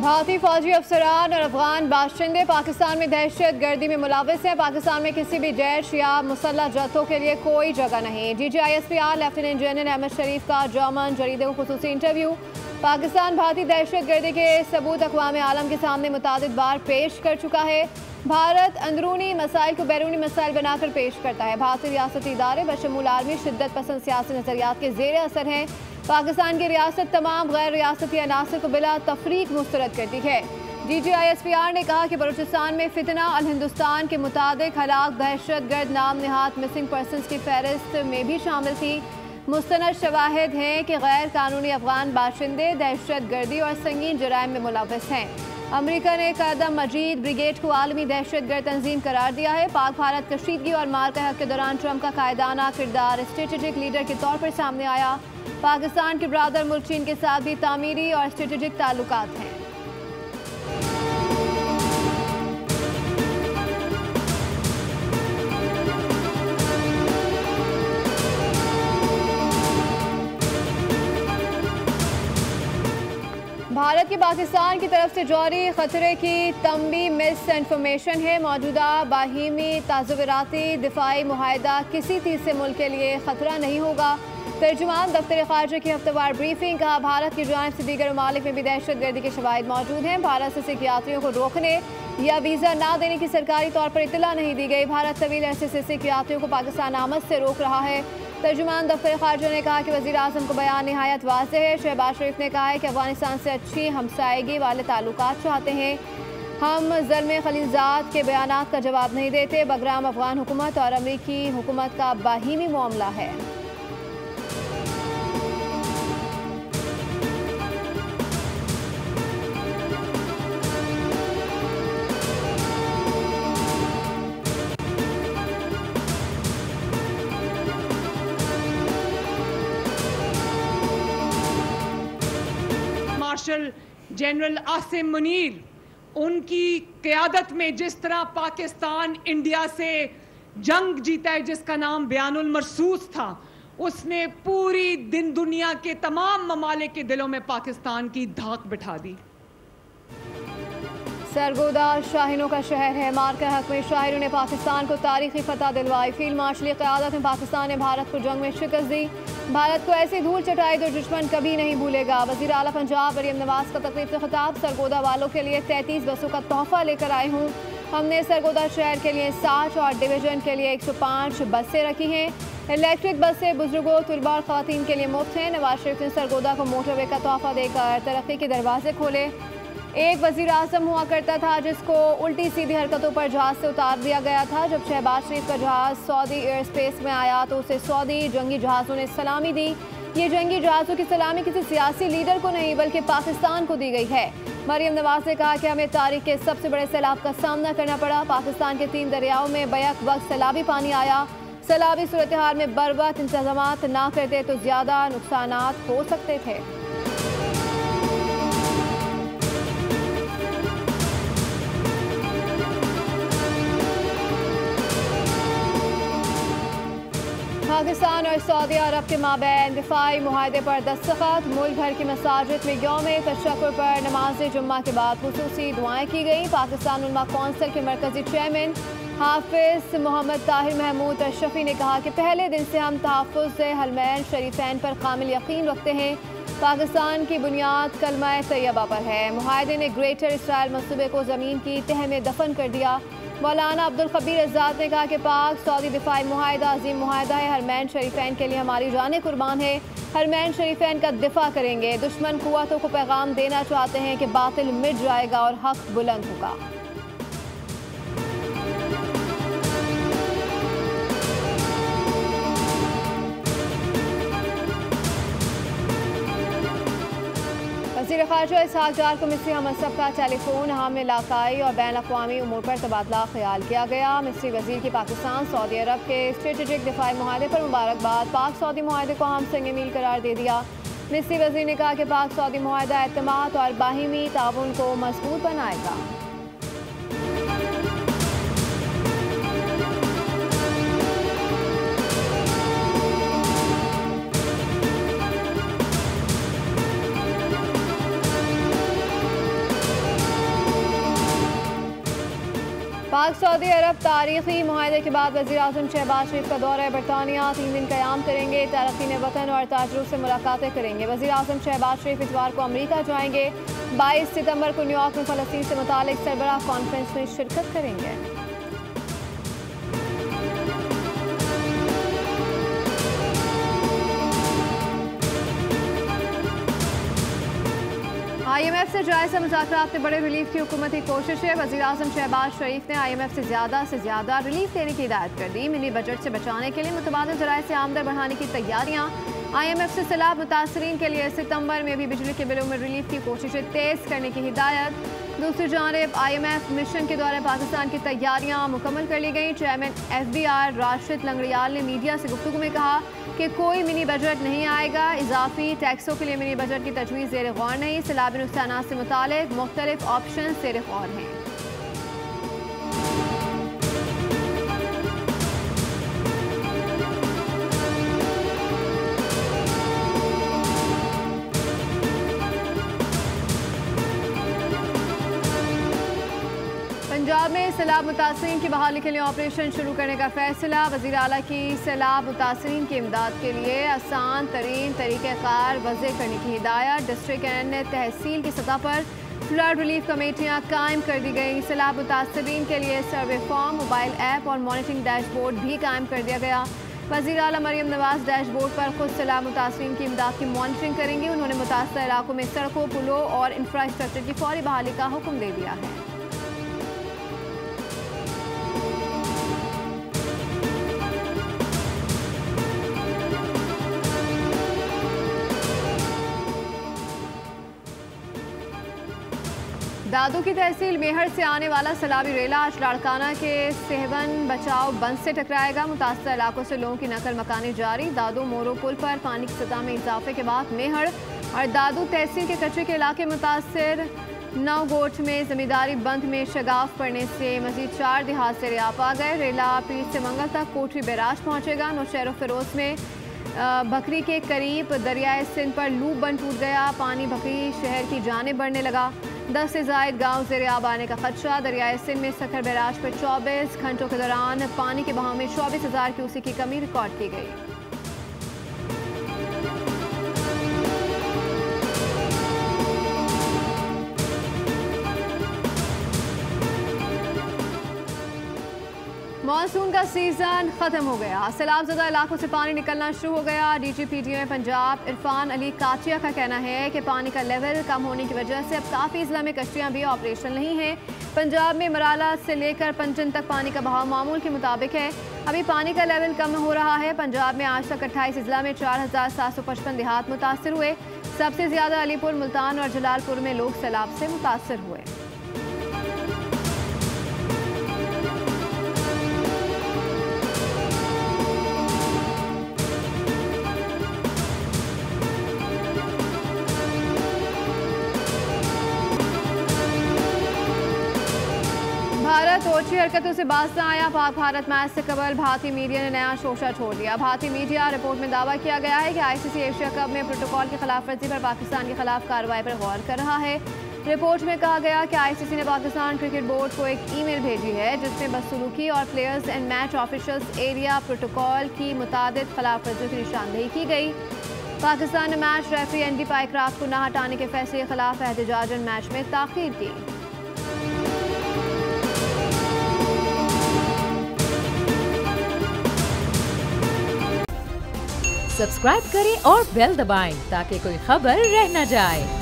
भारतीय फौजी अफसरान और अफगान बाशिंदे पाकिस्तान में दहशत गर्दी में मुलविस हैं। पाकिस्तान में किसी भी जैश या मुसल्लह जत्थों के लिए कोई जगह नहीं। DGISPR लेफ्टिनेंट जनरल अहमद शरीफ का जर्मन जरीदे को खुसूसी इंटरव्यू। पाकिस्तान भारतीय दहशत गर्दी के सबूत अक़वाम आलम के सामने मुतादिद बार पेश कर चुका है। भारत अंदरूनी मसाइल को बैरूनी मसाइल बनाकर पेश करता है। भारतीय रियासती इदारे बशमूल आर्मी शिद्दत पसंद सियासी नज़रियात के ज़ेर असर हैं। पाकिस्तान की रियासत तमाम गैर रियासती अनासर को बिला तफरीक मुस्तरद करती है। DGISPR ने कहा कि बलूचिस्तान में फितना अल हिंदुस्तान के मुताबिक हलाक दहशत गर्द नाम निहात मिसिंग पर्सनस की फहरिस्त में भी शामिल थी। मुस्तनद शवाहिद हैं कि गैर कानूनी अफगान बाशिंदे दहशत गर्दी और संगीन जराइम में मुलविस हैं। अमरीका ने कदम मजीद ब्रिगेड को आलमी दहशत गर्द तंजीम करार दिया है। पाक भारत कशीदगी और मार का हक के दौरान ट्रंप का कायदाना किरदार स्ट्रेटेजिक लीडर के तौर पर सामने आया। पाकिस्तान के ब्रादर मुल्क चीन के साथ भी तामीरी और स्ट्रेटेजिक ताल्लुकात हैं। भारत की पाकिस्तान की तरफ से जारी खतरे की तंबी मिस इन्फॉर्मेशन है। मौजूदा बाहिमी ताज़ुराती दिफाई मुआहदा किसी तीसरे मुल्क के लिए खतरा नहीं होगा। तर्जुमान दफ्तर खारजा की हफ्तेवार ब्रीफिंग कहा, भारत की जानिब से दीगर ममालिक में भी दहशत गर्दी के शवाहिद मौजूद हैं। भारत से सिख यात्रियों को रोकने या वीज़ा ना देने की सरकारी तौर पर इतला नहीं दी गई। भारत तवील अरसे से सिख यात्रियों को पाकिस्तान आमद से रोक रहा है। तर्जुमान दफ्तर खारजा ने कहा कि वज़ीर आज़म को बयान निहायत वाज़ेह है। शहबाज शरीफ ने कहा है कि अफगानिस्तान से अच्छी हमसायगी वाले ताल्लुकात चाहते हैं। हम ज़ल्म खलीजात के बयानात का जवाब नहीं देते। बगराम अफगान हुकूमत और अमरीकी हुकूमत का बाहिमी मामला है। मार्शल जनरल आसिम मुनीर उनकी क़यादत में जिस तरह पाकिस्तान इंडिया से जंग जीता है, जिसका नाम बयानुल मरसूस था, उसने पूरी दिन दुनिया के तमाम ममालिक के दिलों में पाकिस्तान की धाक बिठा दी। सरगोदा शाहीनों का शहर है। मार के हक में शाहिरों ने पाकिस्तान को तारीखी फतह दिलवाई। फील्ड मार्शल क़यादत में पाकिस्तान ने भारत को जंग में शिकस्त दी। भारत को ऐसी धूल चटाई तो दुश्मन कभी नहीं भूलेगा। वज़ीर आला पंजाब मरियम नवाज का तकरीब से खिताब। सरगोदा वालों के लिए 33 बसों का तोहफा लेकर आए हूँ। हमने सरगोदा शहर के लिए 60 और डिवीजन के लिए 105 बसें रखी हैं। इलेक्ट्रिक बसें बुजुर्गों, तलबा और ख़वातीन के लिए मुफ्त हैं। नवाज शरीफ ने सरगोदा को मोटरवे का तोहफा देकर तरक्की के दरवाजे खोले। एक वज़ीर आज़म हुआ करता था जिसको उल्टी सीधी हरकतों पर जहाज़ से उतार दिया गया था। जब शहबाज शरीफ का जहाज़ सऊदी एयर स्पेस में आया तो उसे सऊदी जंगी जहाज़ों ने सलामी दी। ये जंगी जहाज़ों की सलामी किसी सियासी लीडर को नहीं बल्कि पाकिस्तान को दी गई है। मरियम नवाज ने कहा कि हमें तारीख के सबसे बड़े सैलाब का सामना करना पड़ा। पाकिस्तान के 3 दरियाओं में बैक वक्त सैलाबी पानी आया। सैलाबी सूरत हाल में बर वक्त इंतजामात ना करते तो ज़्यादा नुकसानात हो सकते थे। पाकिस्तान और सऊदी अरब के माबैन दिफाई मुआहदे पर दस्तखत। मुल्क भर की मसाजिद में यौम तशक्कुर पर नमाज जुम्मा के बाद खुसूसी दुआएं की गई। पाकिस्तान उलमा कौंसिल के मरकजी चेयरमैन हाफिज मोहम्मद ताहिर महमूद अशरफी ने कहा कि पहले दिन से हम तहफ़्फ़ुज़ हरमैन शरीफैन पर कामिल यकीन रखते हैं। पाकिस्तान की बुनियाद कलमा तैयबा पर है। मुआहदे ने ग्रेटर इसराइल मंसूबे को ज़मीन की तह में दफन कर दिया। मौलाना अब्दुल खबीर आज़ाद ने कहा कि पाक सऊदी दिफाई मुआहदा अजीम मुआहदा है। हरमैन शरीफैन के लिए हमारी जानें कुर्बान है। हरमैन शरीफैन का दिफा करेंगे। दुश्मन कुव्वतों को पैगाम देना चाहते हैं कि बातिल मिट जाएगा और हक बुलंद होगा। वज़ीर ख़ारजा इसहाक़ डार को मिस्री हमसब का टेलीफोन अहम इलाक़ाई और बैन अक़वामी उमूर पर तबादला ख्याल किया गया। मिस्री वज़ीर की पाकिस्तान सऊदी अरब के स्ट्रेटेजिक दिफाई मुआहदे पर मुबारकबाद। पाक सऊदी मुआहदे को अहम संग मील करार दे दिया। मिस्री वज़ीर ने कहा कि पाक सऊदी मुआहदा एतमाद और बाहिमी ताउन को मज़बूत बनाएगा। पाक सऊदी अरब तारीखी मुआहदे के बाद वज़ीर-ए-आज़म शहबाज शरीफ का दौरा बरतानिया 3 दिन क़याम करेंगे। तारकीन वतन और ताजरों से मुलाकातें करेंगे। वज़ीर-ए-आज़म शहबाज शरीफ इतवार को अमरीका जाएंगे। 22 सितंबर को न्यूयॉर्क में फ़लस्तीन से मुतालिक सरबराह कॉन्फ्रेंस में शिरकत करेंगे। IMF से जायज़ा मुज़ाकरात में बड़े रिलीफ की हुकूमती कोशिश है। वज़ीर-ए-आज़म शहबाज शरीफ ने IMF से ज़्यादा रिलीफ देने की हिदायत कर दी। मिनी बजट से बचाने के लिए मुतबादिल ज़राए से आमदन बढ़ाने की तैयारियाँ। IMF से सैलाब मुतासरीन के लिए सितंबर में भी बिजली के बिलों में रिलीफ की कोशिशें तेज़ करने की हिदायत। दूसरी जानिब IMF मिशन के दौरे पाकिस्तान की तैयारियां मुकम्मल कर ली गई। चेयरमैन FBR राशिद लंगड़ियाल ने मीडिया से गुफ्तगू में कहा कि कोई मिनी बजट नहीं आएगा। इजाफी टैक्सों के लिए मिनी बजट की तजवीज़ ज़ेर गौर नहीं। सैलाबी नुकसानात से मुतालिक मुख्तलिफ ऑप्शन ज़ेर गौर हैं। पंजाब में सैलाब मुतासरीन की बहाली के लिए ऑपरेशन शुरू करने का फैसला। वज़ीर आला की सैलाब मुतासरीन की इमदाद के लिए आसान तरीन तरीक़ेकार वज़े करने की हिदायत। डिस्ट्रिक्ट एंड तहसील की सतह पर फ्लड रिलीफ कमेटियाँ कायम कर दी गई। सैलाब मुतासरीन के लिए सर्वे फॉर्म, मोबाइल ऐप और मॉनिटरिंग डैशबोर्ड भी कायम कर दिया गया। वज़ीर आला मरियम नवाज डैशबोर्ड पर खुद सैलाब मुतासरीन की इमदाद की मॉनिटरिंग करेंगी। उन्होंने मुतासर इलाकों में सड़कों, पुलों और इंफ्रास्ट्रक्चर की फौरी बहाली का हुक्म दे दिया है। दादू की तहसील मेहर से आने वाला सैलाबी रेला आज लाड़काना के सेहवन बचाव बंद से टकराएगा। मुतासर इलाकों से लोगों की नकल मकानी जारी। दादू मोरो पुल पर पानी की सतह में इजाफे के बाद मेहर और दादू तहसील के कच्चे के इलाके मुतासर। नवगोट में जमींदारी बंद में शगाफ पड़ने से मजीद 4 देहात से रियाप आ गए। रेला पीर से मंगल तक कोठरी बैराज पहुँचेगा। नौशहर फिरोज में बकरी के करीब दरियाए सिंध पर लूप बंद टूट गया। पानी बकरी शहर की जाने बढ़ने लगा। 10 से ज़ायद गाँव ज़ेर आब आने का खदशा। दरियाए सिंध में सखर बैराज पर 24 घंटों के दौरान पानी के बहाव में 24,000 क्यूसेक की कमी रिकॉर्ड की गई। मानसून का सीजन खत्म हो गया। सैलाबज़दा इलाकों से पानी निकलना शुरू हो गया। DGPDO पंजाब इरफान अली काटिया का कहना है कि पानी का लेवल कम होने की वजह से अब काफ़ी ज़िला में कश्तियाँ भी ऑपरेशनल नहीं हैं। पंजाब में मराला से लेकर पंजन तक पानी का बहाव मामूल के मुताबिक है। अभी पानी का लेवल कम हो रहा है। पंजाब में आज तक 28 ज़िला में 4,755 देहात मुतासर हुए। सबसे ज़्यादा अलीपुर, मुल्तान और जलालपुर में लोग सैलाब से मुतासर हुए। भारत ओछी हरकतों से बाज न आया। पाक भारत मैच से कबल भारतीय मीडिया ने नया शोशा छोड़ दिया। भारतीय मीडिया रिपोर्ट में दावा किया गया है कि ICC एशिया कप में प्रोटोकॉल की खिलाफ वर्जी पर पाकिस्तान के खिलाफ कार्रवाई पर गौर कर रहा है। रिपोर्ट में कहा गया कि ICC ने पाकिस्तान क्रिकेट बोर्ड को एक ईमेल भेजी है जिसमें बदसलूकी और players and match officials area protocol की मुतादिद खिलाफ वर्जियों की निशानदेही की गई। पाकिस्तान ने मैच रेफरी एंडी पाइक्राफ्ट को न हटाने के फैसले के खिलाफ एहतजाजन मैच में ताख़ीर की। सब्सक्राइब करें और बेल दबाएं ताकि कोई खबर रह न जाए।